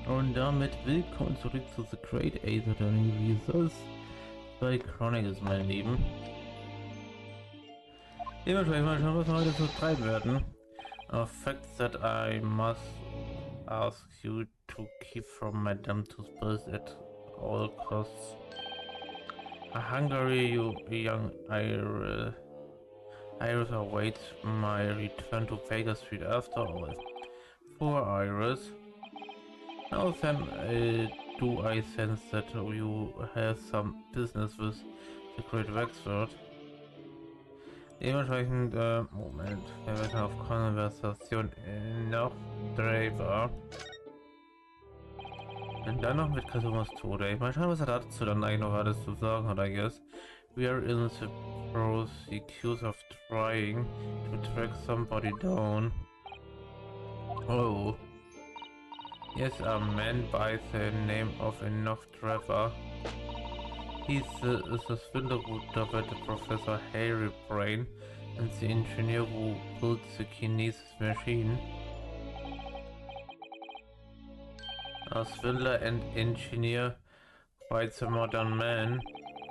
Und damit willkommen zurück zu The Great Ace Attorney. Wie soll es bei Chronicles, mein Lieben? Dementsprechend mal schauen, was wir heute so treiben werden. Facts that I must ask you to keep from Madame Tussauds at all costs. A hungry young Iris awaits my return to Baker Street after all. Poor Iris. Now then, do I sense that you have some business with the Great Wachsmodell? Dementsprechend, Moment, wir werden auf Konversation noch drüber. Und dann noch mit Kasumas Tode. Mal schauen, was er dazu dann eigentlich noch alles zu sagen hat, I guess. We are in the process of trying to track somebody down. Oh. Yes, a man by the name of Enoch Trevor. He's the swindler who dubbed Professor Harry Brain and the engineer who built the Kinesis machine. A swindler and engineer, quite a modern man.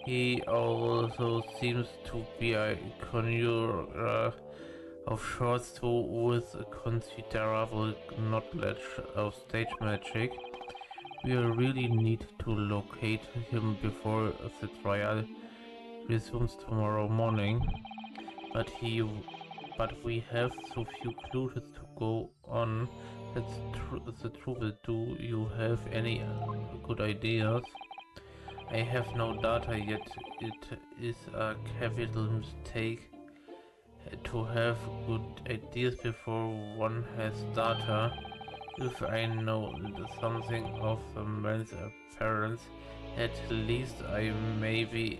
He also seems to be a conjurer of sorts too, with a considerable knowledge of stage magic. We really need to locate him before the trial resumes tomorrow morning. But we have so few clues to go on. That's the trouble. Do you have any good ideas? I have no data yet. It is a capital mistake to have good ideas before one has data. If I know something of the man's appearance, at least I may be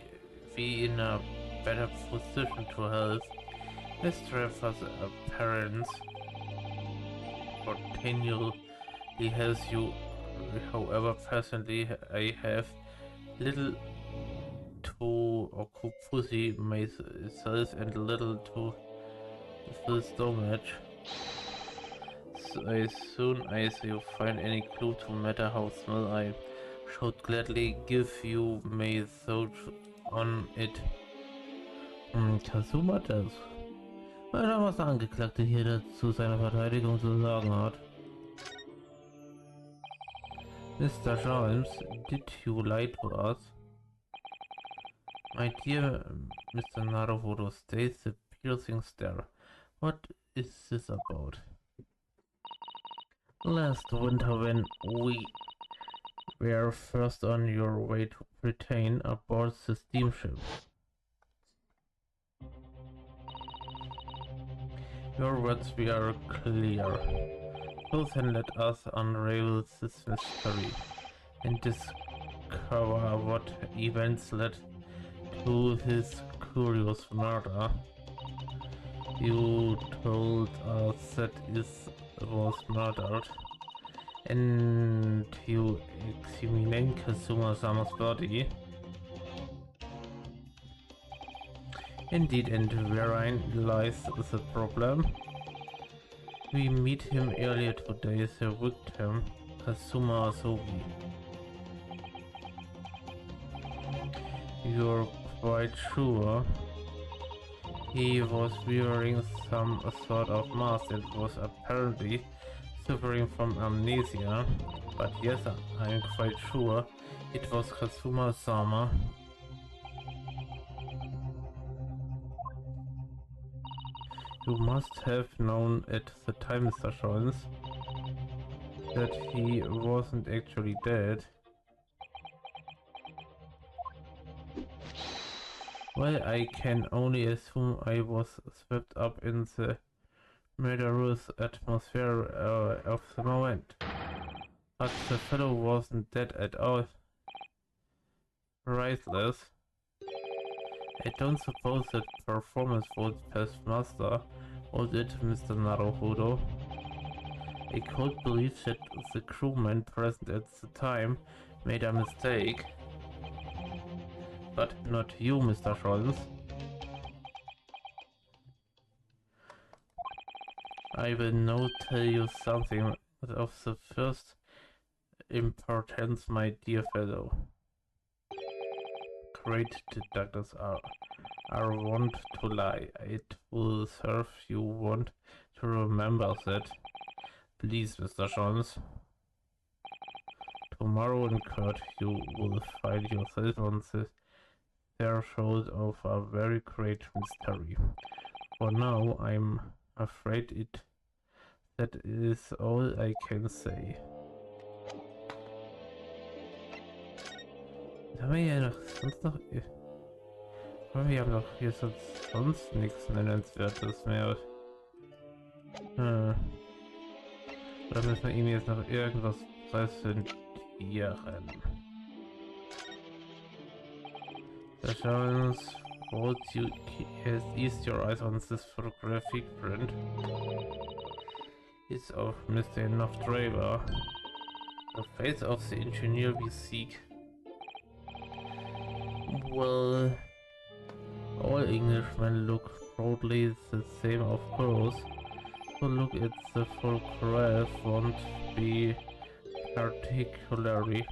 in a better position to help. Miss Trevor's appearance continually helps you. However, personally, I have little to occupy myself and little to fill stomach. So as soon as you find any clue to matter how small, I should gladly give you my thoughts on it. Kazuma das. Mal schauen, was der Angeklagte hier dazu seiner Verteidigung zu sagen hat. Mr. Jones, did you lie to us? My dear Mr. Naruhodo, stays the piercing stare. What is this about? Last winter, when we were first on your way to Britain aboard the steamship, your words were clear. So then let us unravel this mystery and discover what events led to his curious murder. You told us that it was murdered, and you examined Kazuma-sama's body. Indeed, and wherein lies the problem? We meet him earlier today, the victim, Kazuma Asogi. You're quite sure? He was wearing some sort of mask and was apparently suffering from amnesia. But yes, I'm quite sure it was Kazuma-sama. You must have known at the time, Mr. Jones, that he wasn't actually dead. Well, I can only assume I was swept up in the murderous atmosphere of the moment. But the fellow wasn't dead at all. Priceless. I don't suppose that performance was past master, was it, Mr. Naruhodo? I could believe that the crewmen present at the time made a mistake. But not you, Mr. Jones. I will now tell you something of the first importance, my dear fellow. Great deductors are wont to lie. It will serve you want to remember that. Please, Mr. Jones. Tomorrow in court you will find yourself on the threshold of a very great mystery. For now, I'm afraid that is all I can say. Haben wir ja noch sonst noch... Aber wir haben doch hier sonst nichts Nennenswertes mehr. Oder müssen wir ihm jetzt noch irgendwas präsentieren? The challenge holds you has eased your eyes on this photographic print. It's of Mr. Enough Driver, the face of the engineer we seek. Well, all Englishmen look broadly the same, of course. So look at the photograph won't be particularly.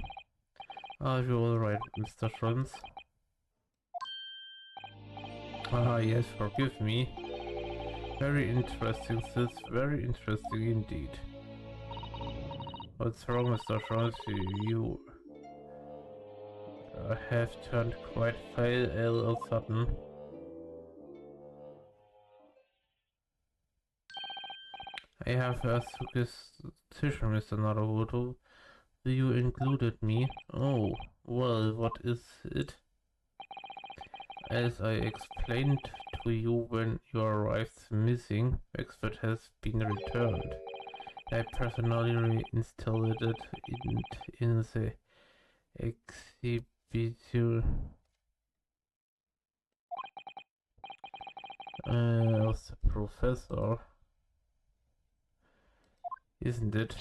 Are you alright, Mr. Jones? Ah, yes, forgive me. Very interesting, sis, very interesting indeed. What's wrong, Mr. Jones? You have turned quite pale all of a sudden. I have a suggestion, Mr. Naruto. You included me. Oh, well, what is it? As I explained to you when you arrived, missing expert has been returned. I personally reinstalled it in the exhibition of the professor, isn't it?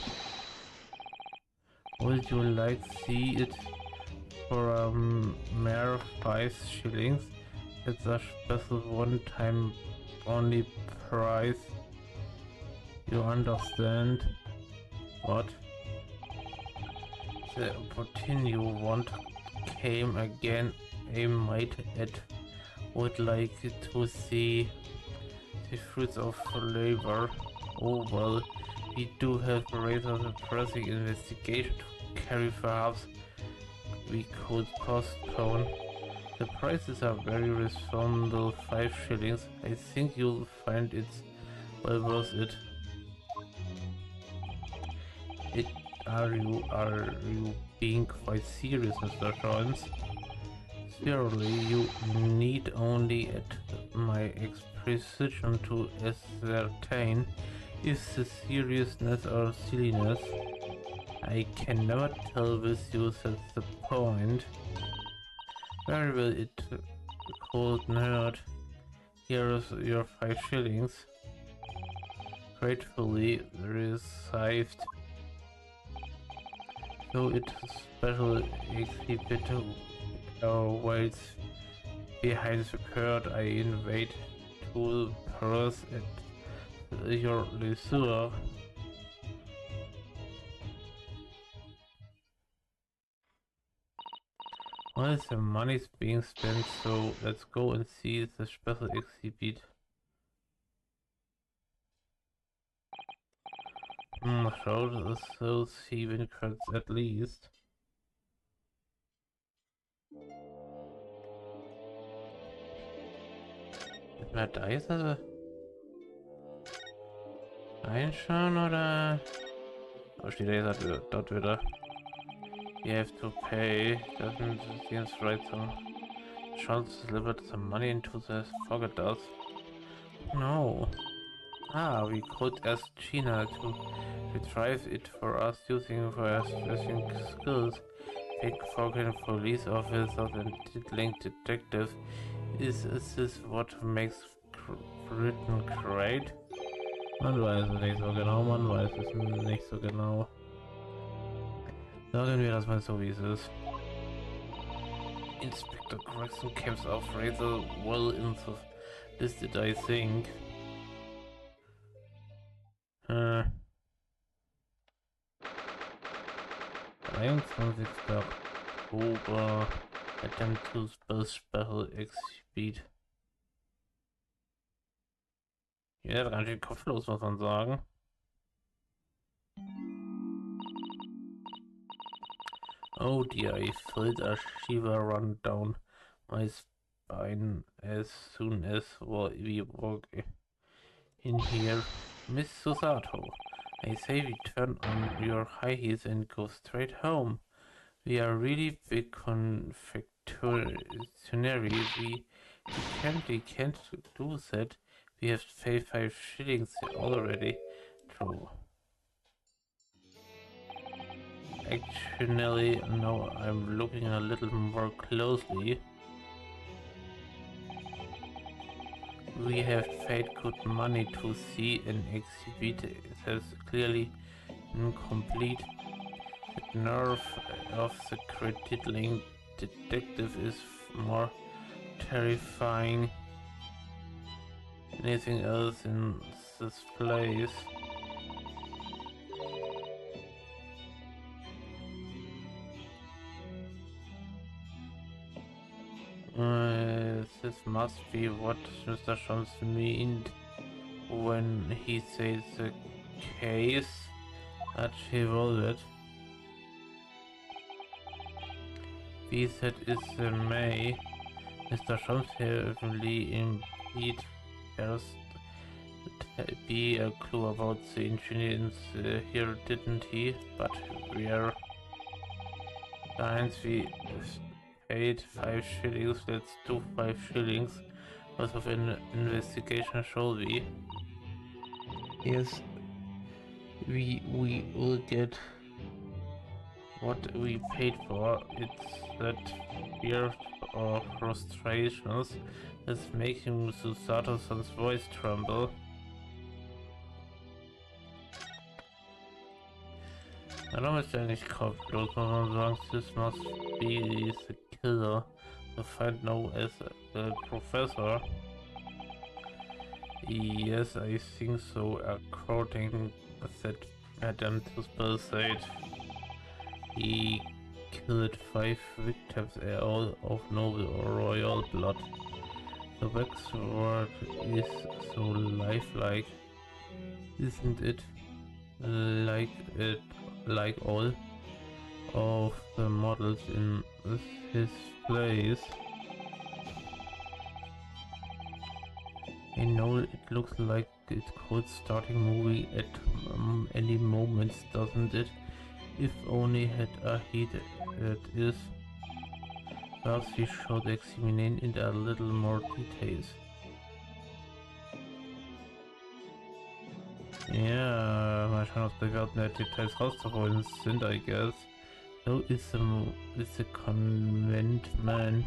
Would you like to see it for a mere 5 shillings? It's a special one-time only price. You understand? What? The opportunity you want came again. I might add, would like to see the fruits of labor. Oh well, we do have a rather pressing investigation to carry. Perhaps we could postpone. The prices are very reasonable, 5 shillings. I think you'll find it's well worth it. Are you being quite serious, Mr. Jones? Surely you need only at my exposition to ascertain if the seriousness or silliness. I can never tell with you, that's the point. Very well, it cold nerd. Here is your 5 shillings. Gratefully received. So it's special exhibit waits behind the curtain. I invite to peruse at your leisure. Well, the money's being spent, so let's go and see the special exhibit. Show those 7 cards at least. Mit mehr Dice, also reinschauen oder? Oh, steht da jetzt dort wieder. You have to pay. Doesn't seems right, so Charles delivered some money into the pocket does. No. Ah, we could ask Gina to retrieve it for us using her stressing skills. Big fucking police officers and diddling detectives. Is this what makes Britain great? Man weiß es nicht so genau, man weiß es nicht so genau. Sagen wir das mal so, wie es ist. Inspector Gregson comes off rather well in the listed, I think. 22. Oktober. Attempt to spell Special Exhibit. Ja, ganz schön kopflos, muss man sagen. Oh dear, I felt a shiver run down my spine as soon as we walk in here. Miss Susato, I say we turn on your high heels and go straight home. We are really big confectionery. We can't do that. We have paid 5 shillings already. True. Actually, now I'm looking a little more closely. We have paid good money to see an exhibit that's clearly incomplete. The nerve of the critiquing detective is more terrifying than anything else in this place. This must be what Mr. Jones meant when he says the case that he rolled it. Wie said is the May. Mr. Jones heavily indeed first be a clue about the engineers here, didn't he? But where? Science we paid 5 shillings, let's do 5 shillings. What of an investigation shall we? Yes, we will get what we paid for. It's that fear or frustrations that's making Susato's voice tremble. I ist ja nicht kopflos, muss man sagen. This must be the killer. To find now as a professor. Yes, I think so. According that Madame Tuspel said, he killed 5 victims, all of noble or royal blood. The Wachsmodell is so lifelike, isn't it? Like all of the models in his place. I know it looks like it could start a movie at any moment, doesn't it? If only had a heat it is. Perhaps we should examine it a little more details. Ja, mal schauen, ob da mehr Details rauszuholen sind, I guess. So is the convent man.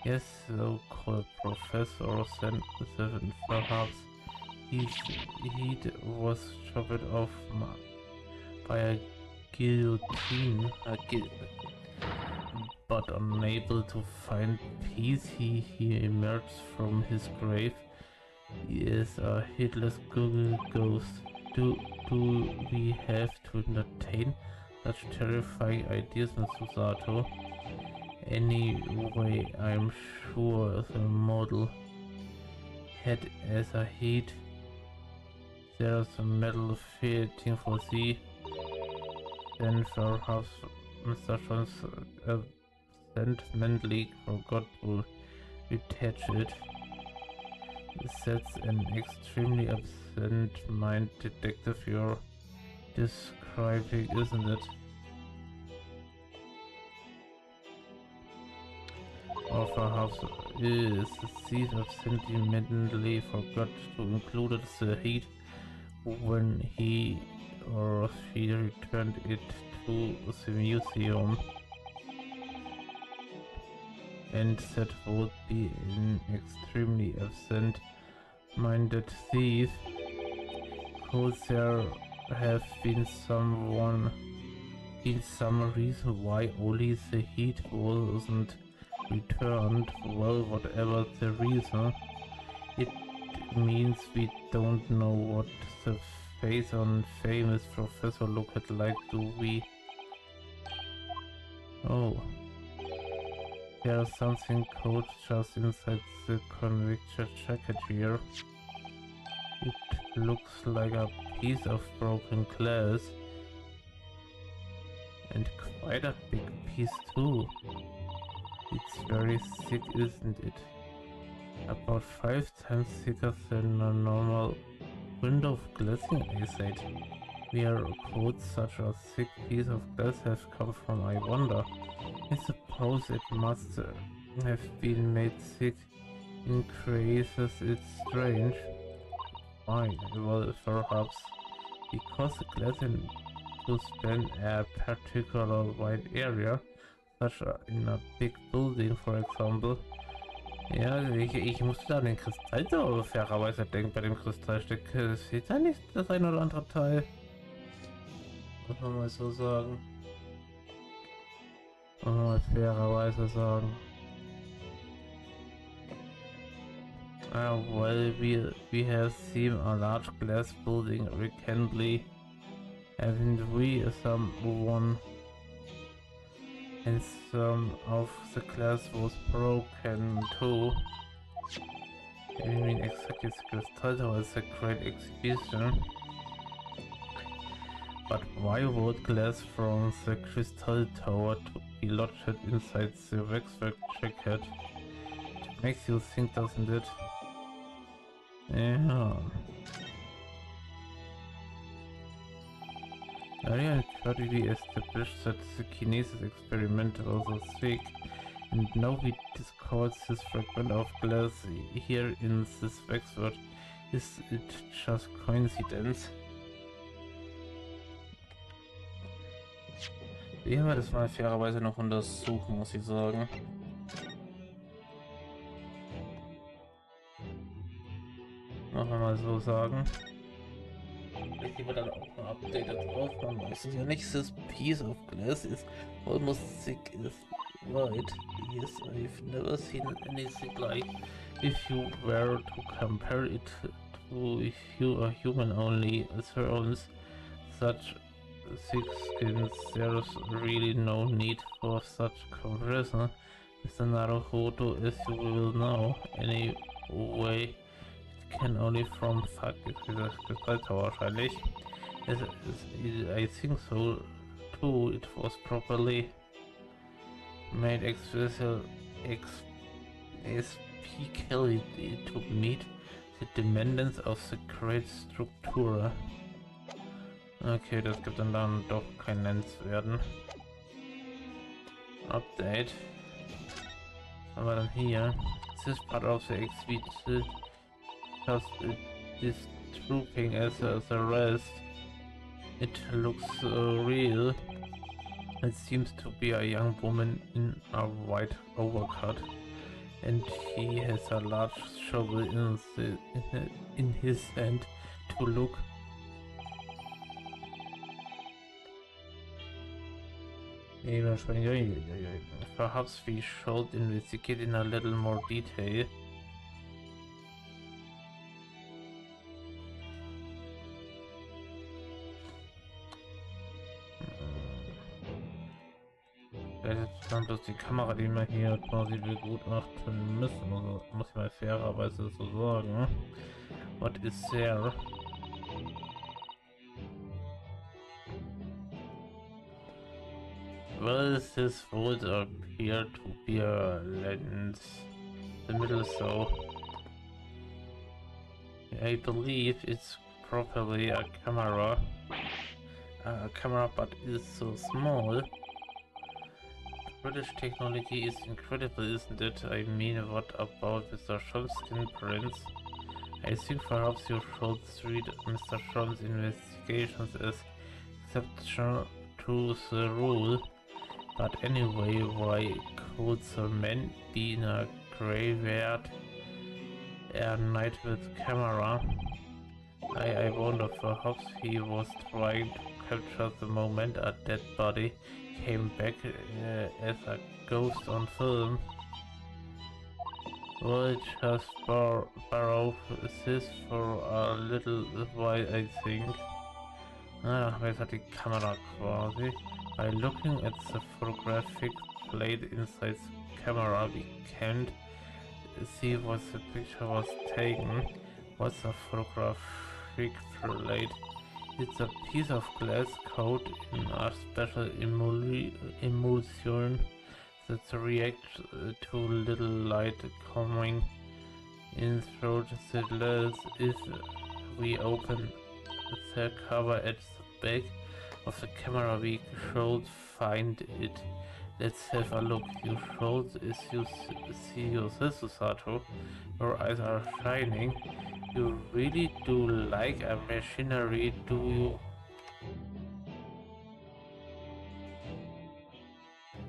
Yes, so-called professor sent seven perhaps he was chopped off by a guillotine, but unable to find peace, he emerged from his grave. He is a headless Google ghost. Do we have to entertain such terrifying ideas in Susato? Anyway, I'm sure the model had as a heat. There's a metal fitting for thee. Then perhaps Mr. Jones sentimentally forgot to retach it. That's an extremely absent-minded detective you're describing, isn't it? Or perhaps is the thief sentimentally forgot to include the heat when he or she returned it to the museum, and that would be an extremely absent-minded thief. Could there have been some reason why only the heat wasn't returned? Well, whatever the reason, it means we don't know what the face on famous professor looked like, do we? Oh, there's something code just inside the conviction jacket here. It looks like a piece of broken glass. And quite a big piece too. It's very thick, isn't it? About 5 times thicker than a normal window of glass, I said. Where could such a thick piece of glass have come from, I wonder? I suppose it must have been made thick in creases. It's strange. Why? Well, perhaps because the glass to span a particular wide area, such in a big building, for example. Ja, ich musste da an den Kristall so fairerweise denken bei dem Kristallstück. Fehlt da nicht das ein oder andere Teil? Muss man mal so sagen. Muss man mal fairerweise sagen. Well, we have seen a large glass building recently, haven't we? Someone, and some of the glass was broken too. I mean, exactly, the Crystal Tower is a great exhibition. But why would glass from the Crystal Tower to be lodged inside the waxwork jacket? It makes you think, doesn't it? Yeah. Earlier we established that the kinesis experiment was a trick, and now we discovered this fragment of glass here in this waxwork. Is it just coincidence? Werden wir das mal fairerweise noch untersuchen, muss ich sagen. Machen wir mal so sagen. Vielleicht gibt dann auch ein Update drauf, man weiß es ja nicht. This piece of glass is almost thick as white. Yes, I've never seen anything like. If you were to compare it to a human only surrounds such thick skin, there's really no need for such comparison. Mr. Naruhodo, as you will know, anyway. Can only from fuck it with a Crystal wahrscheinlich. I think so too. It was properly made explicitly to meet the demands of the great Struktur. Okay, das gibt dann doch kein Nennenswerten. Update. Aber dann hier. This part of the exhibit just distracting as the rest. It looks real. It seems to be a young woman in a white overcoat, and he has a large shovel in his hand to look. Perhaps we should investigate in a little more detail. Vielleicht ist dann bloß die Kamera, die wir hier quasi begutachten müssen, also muss ich mal fairerweise so sagen. What is there? Well, this would appear to be a lens. The middle, so I believe it's probably a camera. But it's so small. British technology is incredible, isn't it? I mean, what about Mr. Scholl's skin prints? I think perhaps you should treat Mr. Scholl's investigations as exception to the rule. But anyway, why could the man be in a graveyard at night with camera? I wonder, perhaps he was trying to capture the moment a dead body came back as a ghost on film. We'll just borrow this for a little while, I think. Ah, dann jetzt hat die Kamera quasi. By looking at the photographic plate inside the camera, we can't see what the picture was taken. What's a photographic plate? It's a piece of glass coated in a special emulsion that reacts to little light coming in through the glass. If we open the cover at the back of the camera, we should find it. Let's have a look. You should see yourself, Susato. Your eyes are shining. You really do like a machinery, do you?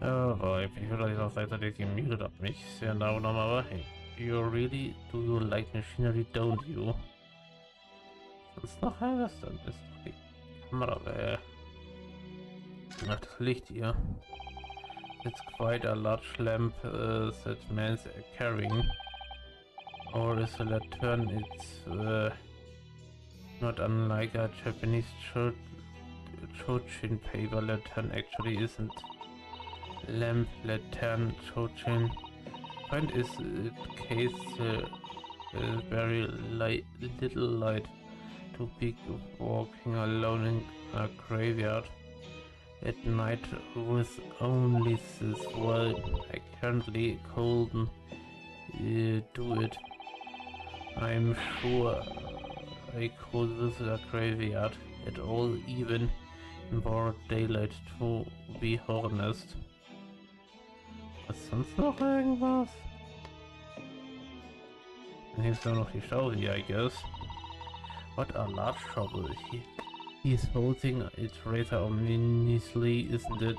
Oh boy, ich will euch auch gleichzeitig gemutet ab mich. Sehr nah nochmal. Hey, you really do like machinery, don't you? Sonst noch was? Dann ist doch die Kamera weg. Ach, das Licht hier. It's quite a large lamp that man's carrying. Or is a lantern? It's not unlike a Japanese Chochin paper lantern. Actually isn't lamp, lantern, Chochin. Point is it case very little light to be walking alone in a graveyard at night with only this. Well, I currently couldn't do it. I'm sure I could visit a graveyard at all, even in broad daylight, to be honest. Was sonst noch irgendwas? Dann hier ist nur noch die Schaufel, I guess. What a large shovel. He's holding it rather ominously, isn't it?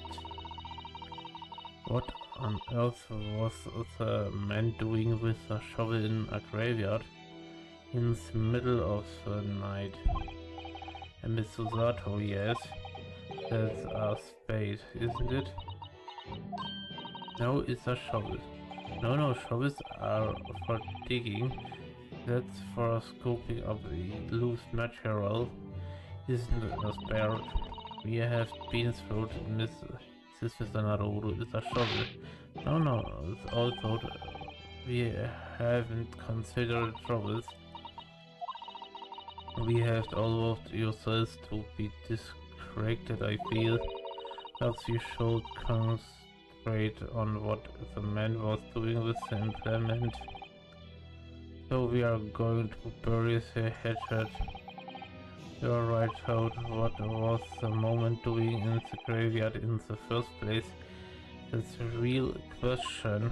What on earth was the man doing with a shovel in a graveyard in the middle of the night? And Miss Susato, yes, that's a spade, isn't it? No, it's a shovel. No, shovels are for digging. That's for scooping up loose material. Isn't a spare? We have been through Miss Naruto is a shovel. No, it's also we haven't considered troubles. We have allowed yourselves to be distracted, I feel. Perhaps you should concentrate on what the man was doing with the implement. So we are going to bury the hatchet. You're right, out. What was the moment doing in the graveyard in the first place? That's a real question.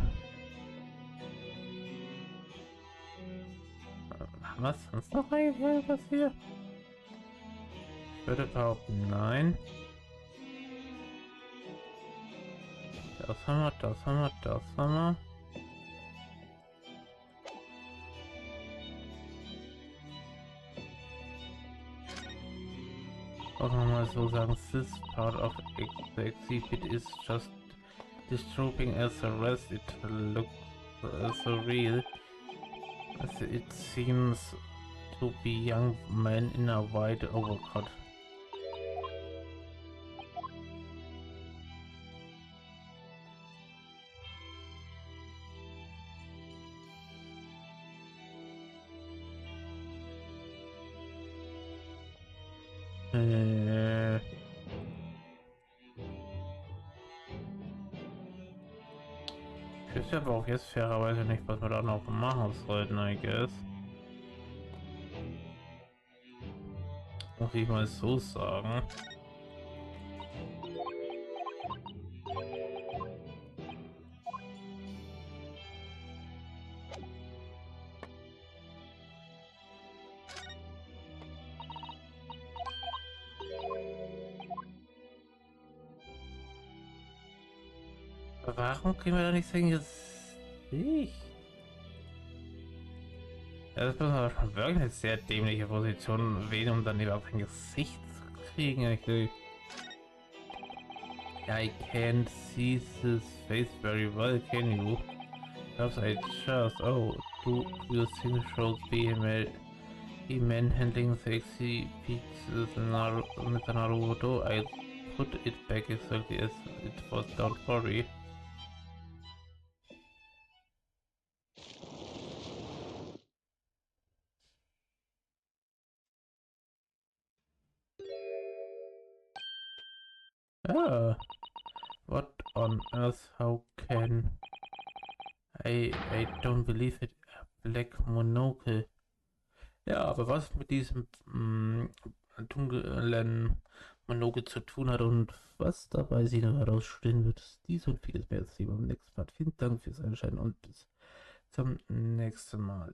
Was sonst noch eigentlich passiert? Ich würde behaupten, nein. Das haben wir, das haben wir, das haben wir. Auch nochmal so sagen, this part of the exhibit is just disturbing as the rest. It looks so real. As it seems to be young man in a white overcoat. Ich wüsste aber auch jetzt fairerweise nicht, was wir da noch machen sollten, I guess. Muss ich mal so sagen. Warum kriegen wir da nicht sein Gesicht? Ja, das müssen wir schon wirklich eine sehr dämliche Position wählen, um dann überhaupt ein Gesicht zu kriegen. Actually. I can't see this face very well, can you? Perhaps I just... Oh, do you think should be He manhandling sexy pieces with Naruto. I put it back exactly as it was, don't worry. Ah, what on earth? How can I don't believe it. A black monocle. Ja, aber was mit diesem dunklen Monokel zu tun hat und was dabei sich noch herausstellen wird, dies und vieles mehr erzählen wir im nächsten Part. Vielen Dank fürs Einschalten und bis zum nächsten Mal.